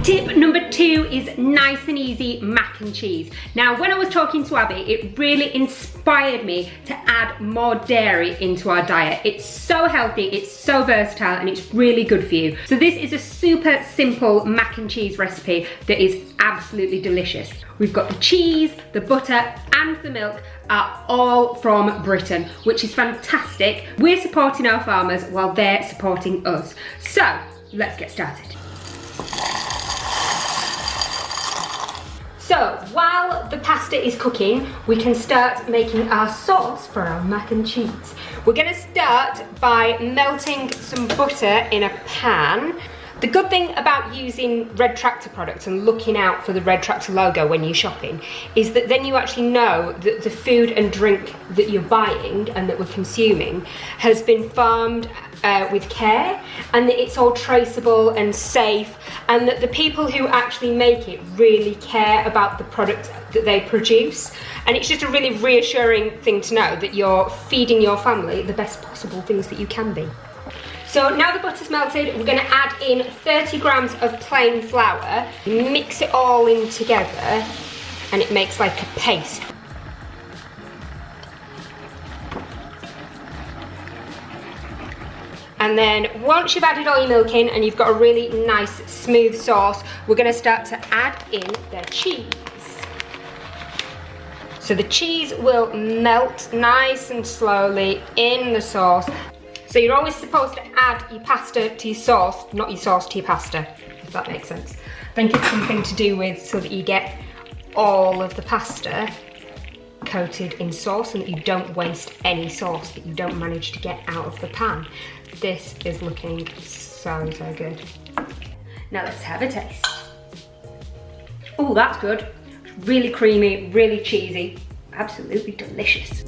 Tip number 2 is nice and easy mac and cheese. Now, when I was talking to Abby, it really inspired me to add more dairy into our diet. It's so healthy, it's so versatile, and it's really good for you. So this is a super simple mac and cheese recipe that is absolutely delicious. We've got the cheese, the butter, and the milk are all from Britain, which is fantastic. We're supporting our farmers while they're supporting us. So let's get started. So while the pasta is cooking, we can start making our sauce for our mac and cheese. We're gonna start by melting some butter in a pan. The good thing about using Red Tractor products and looking out for the Red Tractor logo when you're shopping is that then you actually know that the food and drink that you're buying and that we're consuming has been farmed with care, and that it's all traceable and safe, and that the people who actually make it really care about the product that they produce. And it's just a really reassuring thing to know that you're feeding your family the best possible things that you can be. So now the butter's melted, we're gonna add in 30 grams of plain flour, mix it all in together, and it makes like a paste. And then once you've added all your milk in and you've got a really nice smooth sauce, we're gonna start to add in the cheese. So the cheese will melt nice and slowly in the sauce. So you're always supposed to add your pasta to your sauce, not your sauce to your pasta, if that makes sense. I think it's something to do with so that you get all of the pasta coated in sauce and that you don't waste any sauce that you don't manage to get out of the pan. This is looking so, so good. Now let's have a taste. Oh, that's good. Really creamy, really cheesy, absolutely delicious.